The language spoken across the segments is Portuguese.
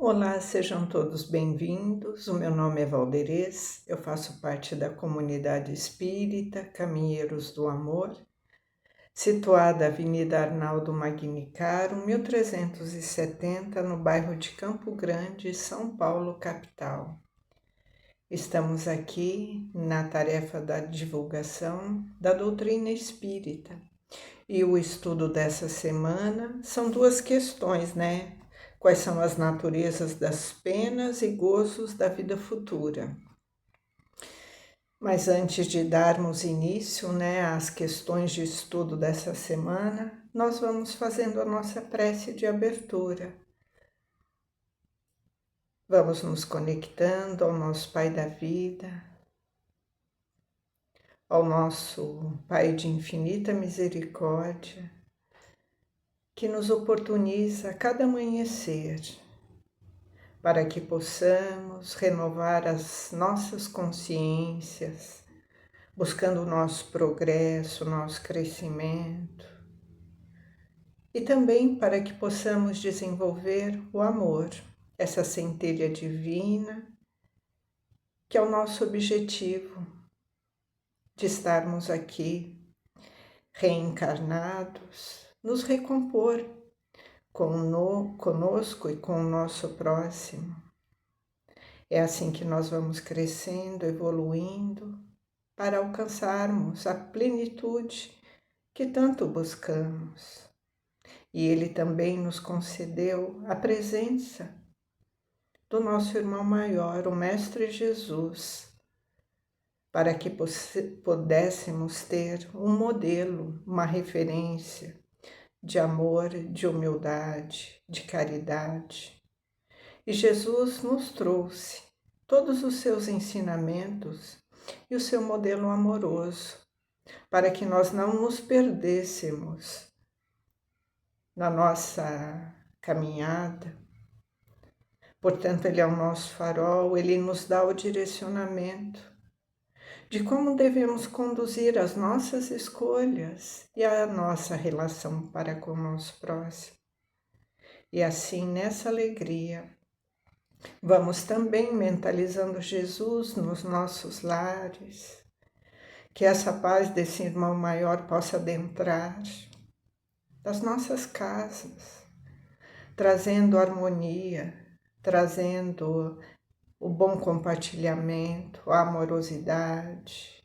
Olá, sejam todos bem-vindos. O meu nome é Valderez, eu faço parte da comunidade espírita Caminheiros do Amor, situada na Avenida Arnaldo Magnicaro, 1370, no bairro de Campo Grande, São Paulo, capital. Estamos aqui na tarefa da divulgação da doutrina espírita. E o estudo dessa semana são duas questões, né? Quais são as naturezas das penas e gozos da vida futura? Mas antes de darmos início, né, às questões de estudo dessa semana, nós vamos fazendo a nossa prece de abertura. Vamos nos conectando ao nosso Pai da vida, ao nosso Pai de infinita misericórdia, que nos oportuniza a cada amanhecer, para que possamos renovar as nossas consciências, buscando o nosso progresso, o nosso crescimento, e também para que possamos desenvolver o amor, essa centelha divina, que é o nosso objetivo de estarmos aqui reencarnados, nos recompor conosco e com o nosso próximo. É assim que nós vamos crescendo, evoluindo, para alcançarmos a plenitude que tanto buscamos. E Ele também nos concedeu a presença do nosso irmão maior, o Mestre Jesus, para que pudéssemos ter um modelo, uma referência de amor, de humildade, de caridade. E Jesus nos trouxe todos os seus ensinamentos e o seu modelo amoroso, para que nós não nos perdêssemos na nossa caminhada. Portanto, Ele é o nosso farol, Ele nos dá o direcionamento de como devemos conduzir as nossas escolhas e a nossa relação para com o nosso próximo. E assim, nessa alegria, vamos também mentalizando Jesus nos nossos lares, que essa paz desse irmão maior possa adentrar das nossas casas, trazendo harmonia, trazendo o bom compartilhamento, a amorosidade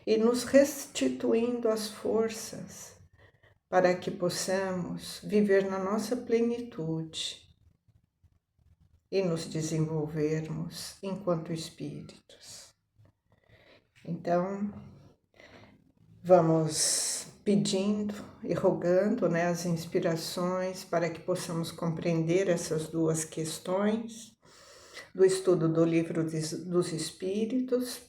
e nos restituindo as forças para que possamos viver na nossa plenitude e nos desenvolvermos enquanto espíritos. Então, vamos pedindo e rogando, né, as inspirações para que possamos compreender essas duas questões do estudo do Livro dos Espíritos.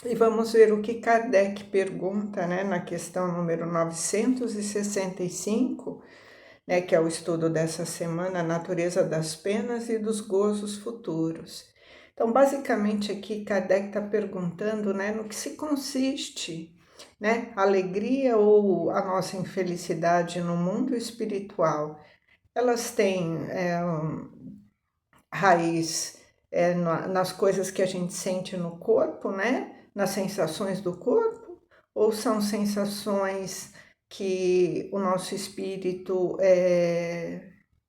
E vamos ver o que Kardec pergunta, né, na questão número 965, né, que é o estudo dessa semana, a natureza das penas e dos gozos futuros. Então, basicamente aqui Kardec está perguntando, né, no que se consiste, né, a alegria ou a nossa infelicidade no mundo espiritual. Elas têm raiz nas coisas que a gente sente no corpo, né, nas sensações do corpo, ou são sensações que o nosso espírito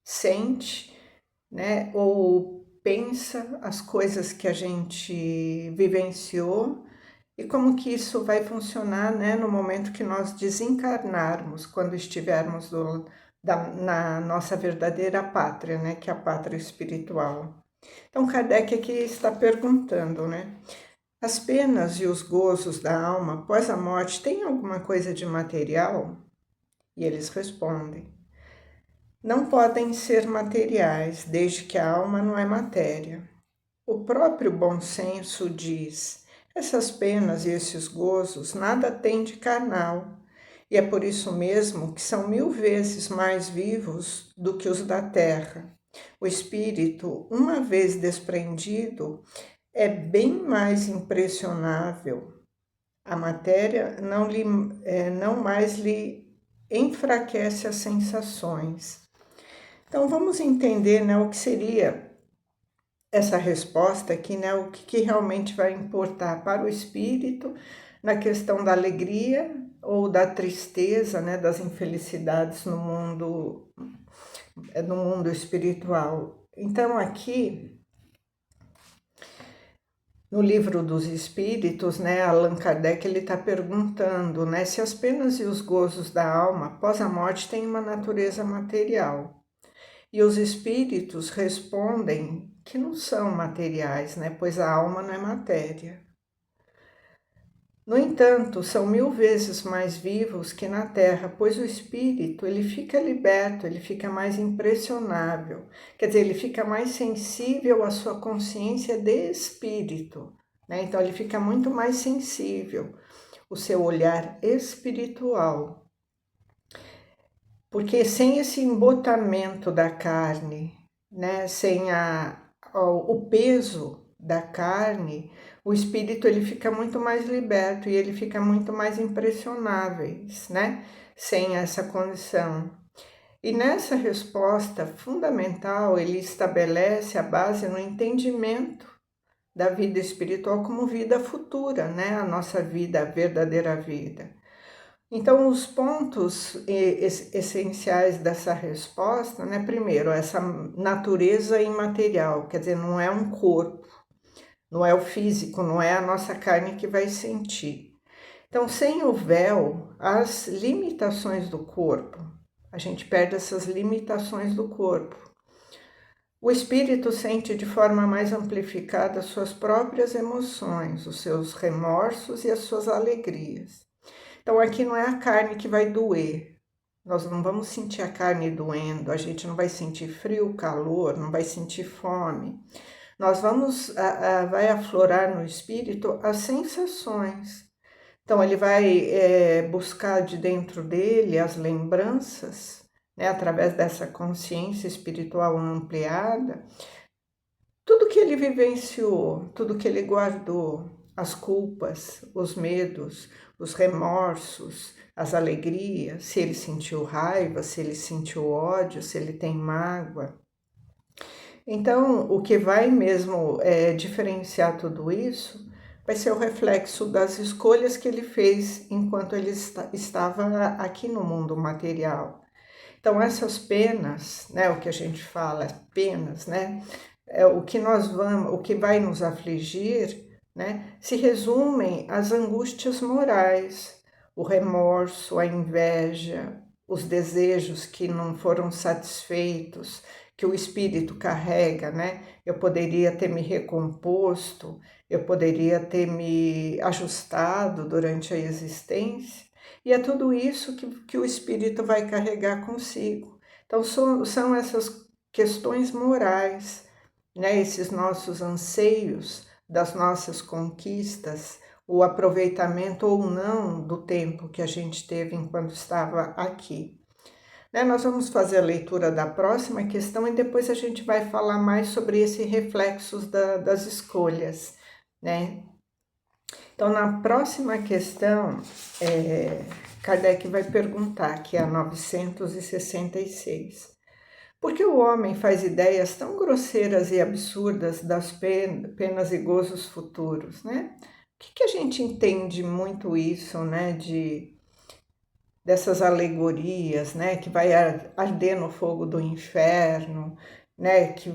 sente, né, ou pensa as coisas que a gente vivenciou e como que isso vai funcionar, né, no momento que nós desencarnarmos, quando estivermos na nossa verdadeira pátria, né, que é a pátria espiritual. Então, Kardec aqui está perguntando, né, as penas e os gozos da alma após a morte têm alguma coisa de material? E eles respondem: não podem ser materiais, desde que a alma não é matéria. O próprio bom senso diz: essas penas e esses gozos nada têm de carnal, e é por isso mesmo que são 1000 vezes mais vivos do que os da terra. O espírito, uma vez desprendido, é bem mais impressionável. A matéria não mais lhe enfraquece as sensações. Então vamos entender, né, o que seria essa resposta aqui, né? O que realmente vai importar para o espírito na questão da alegria ou da tristeza, né? Das infelicidades no mundo espiritual. Então, aqui no Livro dos Espíritos, né, Allan Kardec ele está perguntando, né, se as penas e os gozos da alma após a morte têm uma natureza material. E os espíritos respondem que não são materiais, né, pois a alma não é matéria. No entanto, são 1000 vezes mais vivos que na Terra, pois o espírito ele fica liberto, ele fica mais impressionável, quer dizer, ele fica mais sensível à sua consciência de espírito, né? Então ele fica muito mais sensível, o seu olhar espiritual, porque sem esse embotamento da carne, né? Sem o peso da carne, o espírito ele fica muito mais liberto e ele fica muito mais impressionável, né? Sem essa condição. E nessa resposta fundamental, ele estabelece a base no entendimento da vida espiritual como vida futura, né? A nossa vida, a verdadeira vida. Então, os pontos essenciais dessa resposta, né? Primeiro, essa natureza imaterial, quer dizer, não é um corpo, não é o físico, não é a nossa carne que vai sentir. Então, sem o véu, as limitações do corpo, a gente perde essas limitações do corpo. O espírito sente de forma mais amplificada as suas próprias emoções, os seus remorsos e as suas alegrias. Então, aqui não é a carne que vai doer. Nós não vamos sentir a carne doendo, a gente não vai sentir frio, calor, não vai sentir fome. Nós vai aflorar no espírito as sensações. Então, ele vai buscar de dentro dele as lembranças, né, através dessa consciência espiritual ampliada, tudo que ele vivenciou, tudo que ele guardou, as culpas, os medos, os remorsos, as alegrias, se ele sentiu raiva, se ele sentiu ódio, se ele tem mágoa. Então, o que vai mesmo diferenciar tudo isso vai ser o reflexo das escolhas que ele fez enquanto ele estava aqui no mundo material. Então, essas penas, né, o que a gente fala, penas, né, o que vai nos afligir, né, se resumem às angústias morais, o remorso, a inveja, os desejos que não foram satisfeitos, que o espírito carrega, né? Eu poderia ter me recomposto, eu poderia ter me ajustado durante a existência, e é tudo isso que o espírito vai carregar consigo. Então, são essas questões morais, né? Esses nossos anseios das nossas conquistas, o aproveitamento ou não do tempo que a gente teve enquanto estava aqui. Nós vamos fazer a leitura da próxima questão e depois a gente vai falar mais sobre esses reflexos das escolhas, né? Então, na próxima questão, Kardec vai perguntar, que é a 966. Por que o homem faz ideias tão grosseiras e absurdas das penas e gozos futuros, né? O que a gente entende muito isso, né, dessas alegorias, né, que vai arder no fogo do inferno, né, que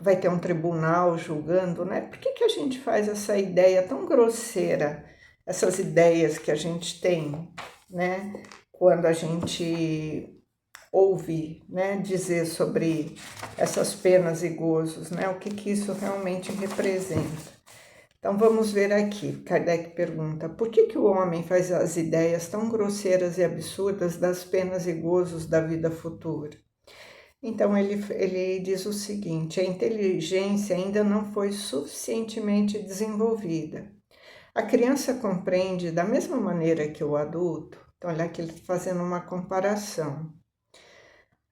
vai ter um tribunal julgando, né? Por que a gente faz essa ideia tão grosseira, essas ideias que a gente tem, né, quando a gente ouve, né, dizer sobre essas penas e gozos, né, o que isso realmente representa? Então vamos ver aqui, Kardec pergunta, por que o homem faz as ideias tão grosseiras e absurdas das penas e gozos da vida futura? Então ele diz o seguinte, a inteligência ainda não foi suficientemente desenvolvida. A criança compreende da mesma maneira que o adulto, então olha aqui ele fazendo uma comparação.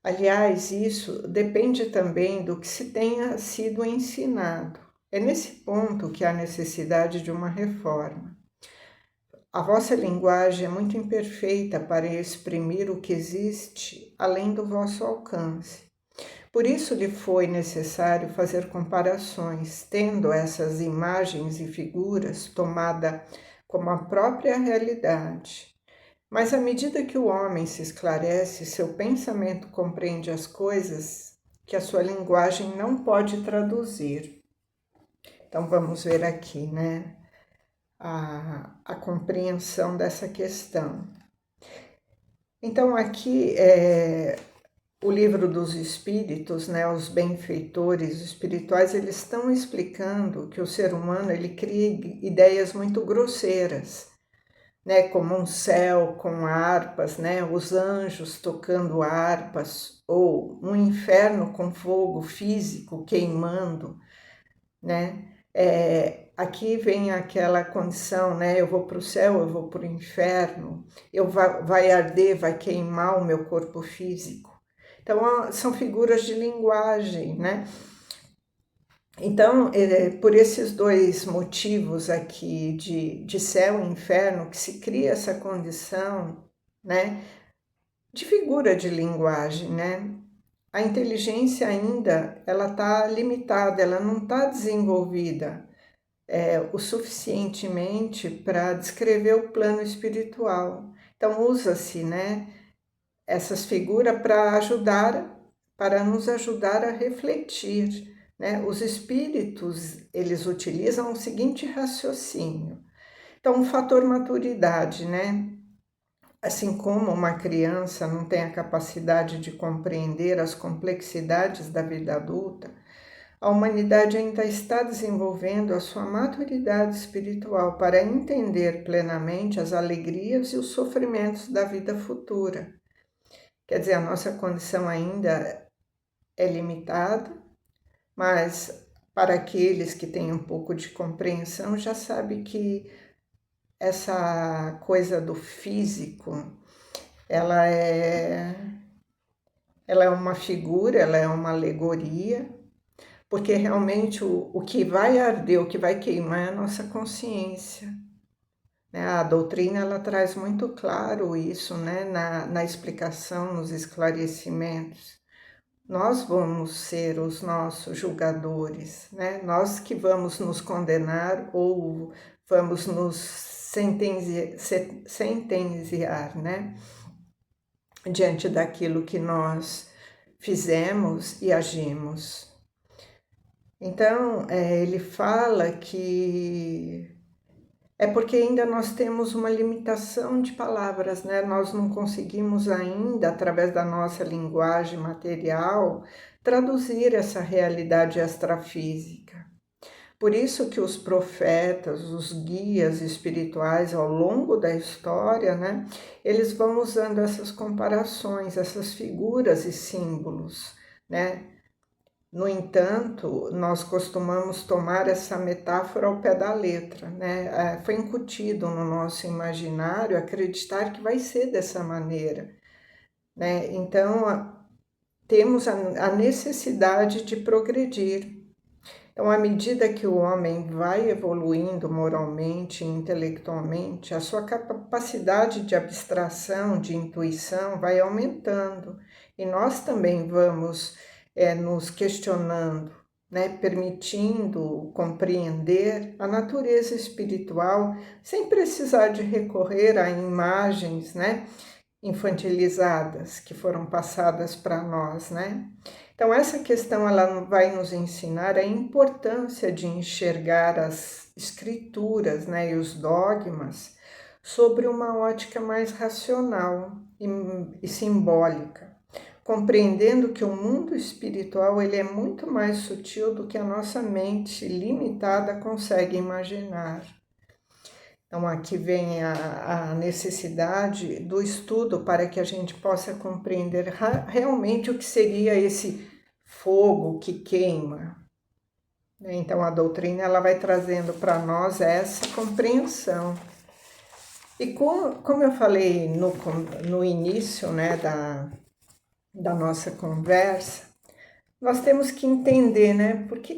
Aliás, isso depende também do que se tenha sido ensinado. É nesse ponto que há necessidade de uma reforma. A vossa linguagem é muito imperfeita para exprimir o que existe além do vosso alcance. Por isso lhe foi necessário fazer comparações, tendo essas imagens e figuras tomada como a própria realidade. Mas à medida que o homem se esclarece, seu pensamento compreende as coisas que a sua linguagem não pode traduzir. Então vamos ver aqui, né, a compreensão dessa questão. Então aqui o livro dos espíritos, né, os benfeitores espirituais, eles estão explicando que o ser humano ele cria ideias muito grosseiras, né, como um céu com harpas, né, os anjos tocando harpas, ou um inferno com fogo físico queimando, né? Aqui vem aquela condição, né? Eu vou para o céu, eu vou para o inferno, vai arder, vai queimar o meu corpo físico. Então, são figuras de linguagem, né? Então, por esses dois motivos aqui de céu e inferno, que se cria essa condição, né, de figura de linguagem, né? A inteligência ainda, ela está limitada, ela não está desenvolvida o suficientemente para descrever o plano espiritual. Então, usa-se, né, essas figuras para nos ajudar a refletir, né? Os espíritos, eles utilizam o seguinte raciocínio. Então, o fator maturidade, né? Assim como uma criança não tem a capacidade de compreender as complexidades da vida adulta, a humanidade ainda está desenvolvendo a sua maturidade espiritual para entender plenamente as alegrias e os sofrimentos da vida futura. Quer dizer, a nossa condição ainda é limitada, mas para aqueles que têm um pouco de compreensão, já sabe que essa coisa do físico, ela é uma figura, ela é uma alegoria, porque realmente o que vai arder, o que vai queimar é a nossa consciência. A doutrina ela traz muito claro isso, né? na explicação, nos esclarecimentos. Nós vamos ser os nossos julgadores, né? Nós que vamos nos condenar ou vamos nos sentenciar, né? Diante daquilo que nós fizemos e agimos. Então, ele fala que é porque ainda nós temos uma limitação de palavras, né? Nós não conseguimos ainda, através da nossa linguagem material, traduzir essa realidade extrafísica. Por isso que os profetas, os guias espirituais ao longo da história, né? Eles vão usando essas comparações, essas figuras e símbolos, né? No entanto, nós costumamos tomar essa metáfora ao pé da letra, né? Foi incutido no nosso imaginário acreditar que vai ser dessa maneira, né? Então, temos a necessidade de progredir. Então, à medida que o homem vai evoluindo moralmente e intelectualmente, a sua capacidade de abstração, de intuição vai aumentando e nós também vamos nos questionando, né, permitindo compreender a natureza espiritual sem precisar de recorrer a imagens, né, infantilizadas que foram passadas para nós, né? Então essa questão ela vai nos ensinar a importância de enxergar as escrituras, né, e os dogmas sobre uma ótica mais racional e simbólica, compreendendo que o mundo espiritual ele é muito mais sutil do que a nossa mente limitada consegue imaginar. Então, aqui vem a necessidade do estudo para que a gente possa compreender realmente o que seria esse fogo que queima. Então, a doutrina ela vai trazendo para nós essa compreensão. E como eu falei no início, né, da nossa conversa, nós temos que entender, né, por que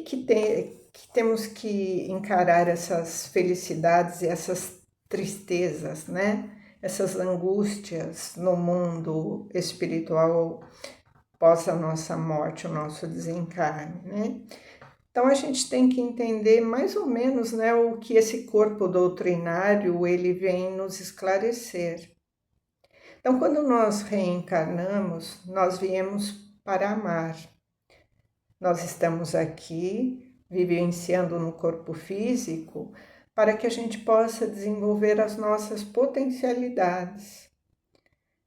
temos que encarar essas felicidades e essas tristezas, né, essas angústias no mundo espiritual após a nossa morte, o nosso desencarne, né? Então a gente tem que entender mais ou menos, né, o que esse corpo doutrinário ele vem nos esclarecer. Então, quando nós reencarnamos, nós viemos para amar. Nós estamos aqui vivenciando no corpo físico para que a gente possa desenvolver as nossas potencialidades.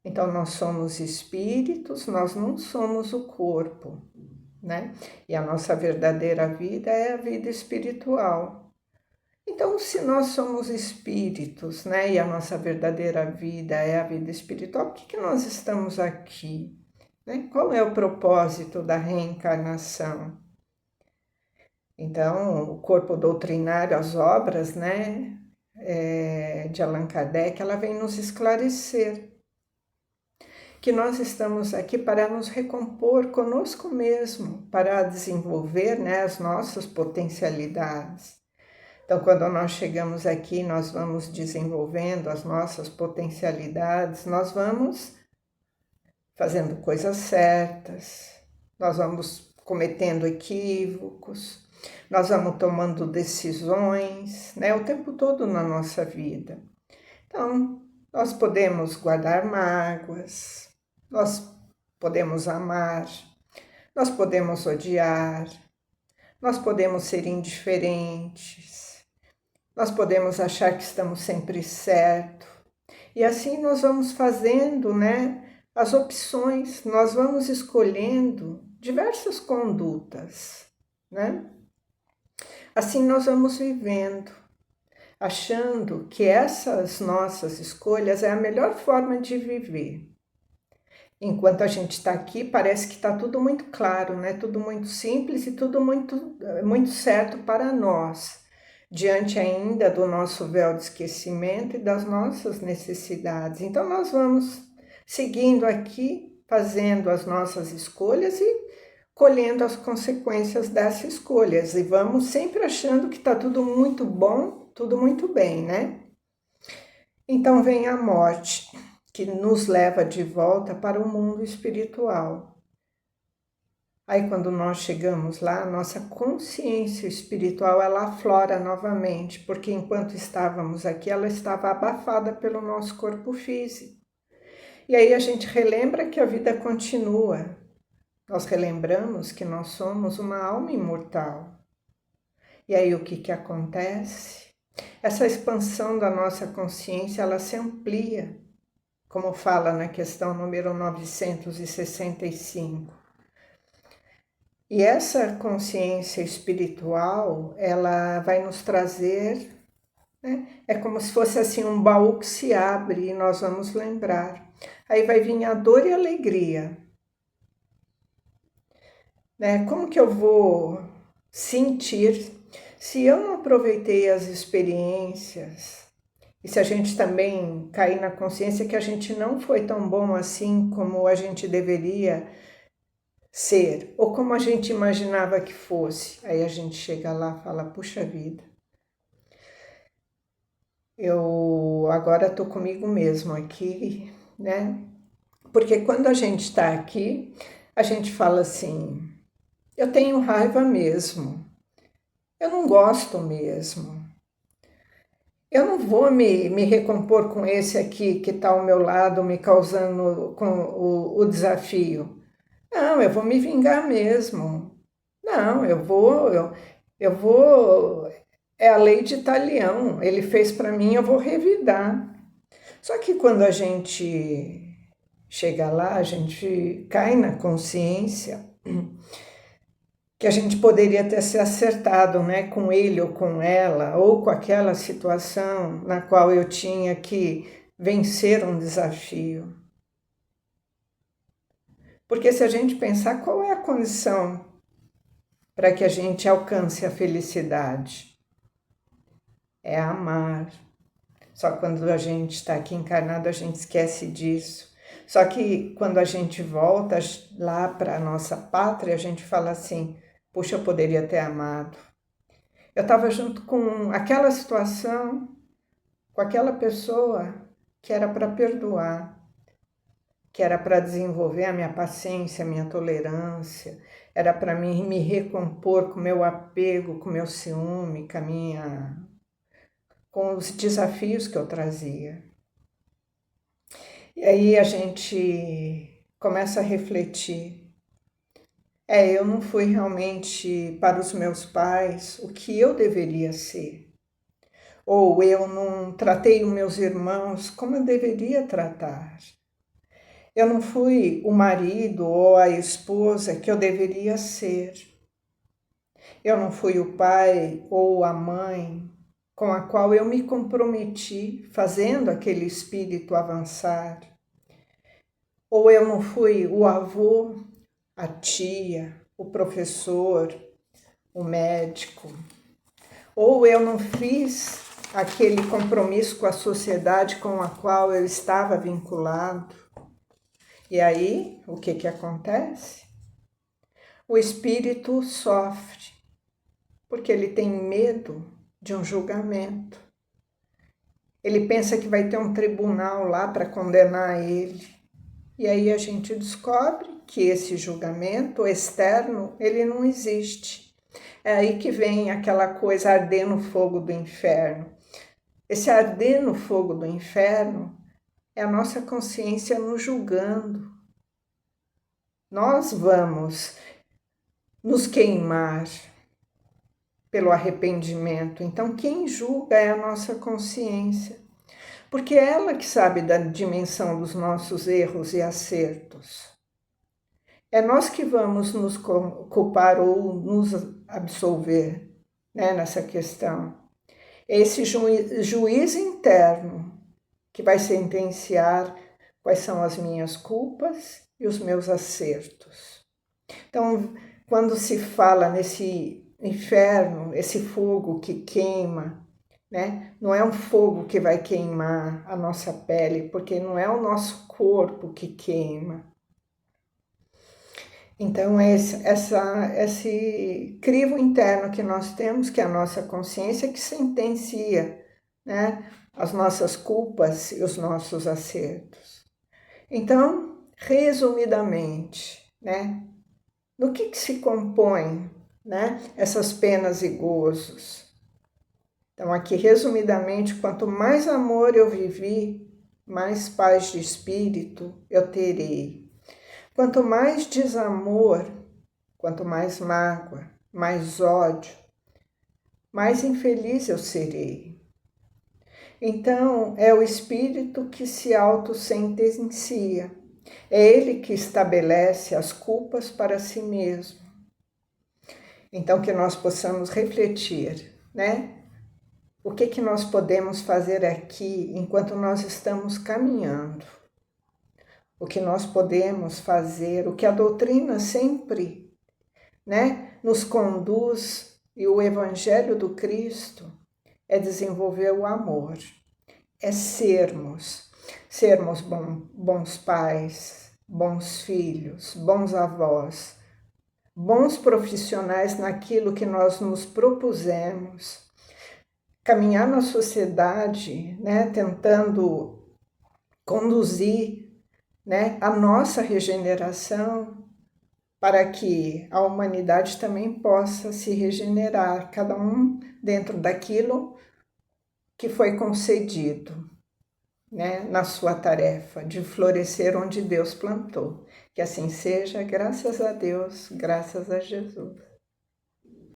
Então, nós somos espíritos, nós não somos o corpo, né? E a nossa verdadeira vida é a vida espiritual. Então, se nós somos espíritos, né, e a nossa verdadeira vida é a vida espiritual, por que nós estamos aqui? Né? Qual é o propósito da reencarnação? Então, o corpo doutrinário, as obras, né, de Allan Kardec, ela vem nos esclarecer que nós estamos aqui para nos recompor conosco mesmo, para desenvolver, né, as nossas potencialidades. Então, quando nós chegamos aqui, nós vamos desenvolvendo as nossas potencialidades, nós vamos fazendo coisas certas, nós vamos cometendo equívocos, nós vamos tomando decisões, né, o tempo todo na nossa vida. Então, nós podemos guardar mágoas, nós podemos amar, nós podemos odiar, nós podemos ser indiferentes, nós podemos achar que estamos sempre certo. E assim nós vamos fazendo, né, as opções, nós vamos escolhendo diversas condutas, né? Assim nós vamos vivendo, achando que essas nossas escolhas é a melhor forma de viver. Enquanto a gente está aqui, parece que está tudo muito claro, né? Tudo muito simples e tudo muito certo para nós, diante ainda do nosso véu de esquecimento e das nossas necessidades. Então nós vamos seguindo aqui, fazendo as nossas escolhas e colhendo as consequências dessas escolhas. E vamos sempre achando que está tudo muito bom, tudo muito bem, né? Então vem a morte, que nos leva de volta para o mundo espiritual. Aí quando nós chegamos lá, a nossa consciência espiritual, ela aflora novamente, porque enquanto estávamos aqui, ela estava abafada pelo nosso corpo físico. E aí a gente relembra que a vida continua. Nós relembramos que nós somos uma alma imortal. E aí o que acontece? Essa expansão da nossa consciência, ela se amplia, como fala na questão número 965. E essa consciência espiritual, ela vai nos trazer, né? É como se fosse assim um baú que se abre e nós vamos lembrar. Aí vai vir a dor e a alegria. Né? Como que eu vou sentir se eu não aproveitei as experiências? E se a gente também cair na consciência que a gente não foi tão bom assim como a gente deveria ser, ou como a gente imaginava que fosse. Aí a gente chega lá e fala, puxa vida, eu agora estou comigo mesmo aqui, né? Porque quando a gente está aqui, a gente fala assim, eu tenho raiva mesmo, eu não gosto mesmo, eu não vou me recompor com esse aqui que está ao meu lado, me causando com o desafio. Não, eu vou me vingar mesmo. Não, eu vou, é a lei de Italião, ele fez para mim, eu vou revidar. Só que quando a gente chega lá, a gente cai na consciência que a gente poderia ter se acertado, né, com ele ou com ela, ou com aquela situação na qual eu tinha que vencer um desafio. Porque se a gente pensar qual é a condição para que a gente alcance a felicidade, é amar. Só quando a gente está aqui encarnado a gente esquece disso. Só que quando a gente volta lá para a nossa pátria, a gente fala assim, puxa, eu poderia ter amado. Eu estava junto com aquela situação, com aquela pessoa que era para perdoar, que era para desenvolver a minha paciência, a minha tolerância, era para mim me recompor com o meu apego, com o meu ciúme, com os desafios que eu trazia. E aí a gente começa a refletir. Eu não fui realmente para os meus pais o que eu deveria ser. Ou eu não tratei os meus irmãos como eu deveria tratar. Eu não fui o marido ou a esposa que eu deveria ser. Eu não fui o pai ou a mãe com a qual eu me comprometi, fazendo aquele espírito avançar. Ou eu não fui o avô, a tia, o professor, o médico. Ou eu não fiz aquele compromisso com a sociedade com a qual eu estava vinculado. E aí, o que acontece? O espírito sofre, porque ele tem medo de um julgamento. Ele pensa que vai ter um tribunal lá para condenar ele. E aí a gente descobre que esse julgamento externo, ele não existe. É aí que vem aquela coisa arder no fogo do inferno. Esse arder no fogo do inferno é a nossa consciência nos julgando. Nós vamos nos queimar pelo arrependimento. Então, quem julga é a nossa consciência, porque é ela que sabe da dimensão dos nossos erros e acertos. É nós que vamos nos culpar ou nos absolver, né, nessa questão. É esse juiz interno que vai sentenciar quais são as minhas culpas e os meus acertos. Então, quando se fala nesse inferno, esse fogo que queima, né? Não é um fogo que vai queimar a nossa pele, porque não é o nosso corpo que queima. Então, esse crivo interno que nós temos, que é a nossa consciência, que sentencia, né, as nossas culpas e os nossos acertos. Então, resumidamente, né, no que se compõe, né, essas penas e gozos? Então, aqui, resumidamente, quanto mais amor eu vivi, mais paz de espírito eu terei. Quanto mais desamor, quanto mais mágoa, mais ódio, mais infeliz eu serei. Então, é o espírito que se autossentencia. É ele que estabelece as culpas para si mesmo. Então, que nós possamos refletir, né? O que nós podemos fazer aqui enquanto nós estamos caminhando? O que nós podemos fazer, o que a doutrina sempre, né, nos conduz, e o Evangelho do Cristo é desenvolver o amor, é sermos bons pais, bons filhos, bons avós, bons profissionais naquilo que nós nos propusemos, caminhar na sociedade, né, tentando conduzir, né, a nossa regeneração para que a humanidade também possa se regenerar, cada um dentro daquilo que foi concedido, né, na sua tarefa de florescer onde Deus plantou. Que assim seja, graças a Deus, graças a Jesus.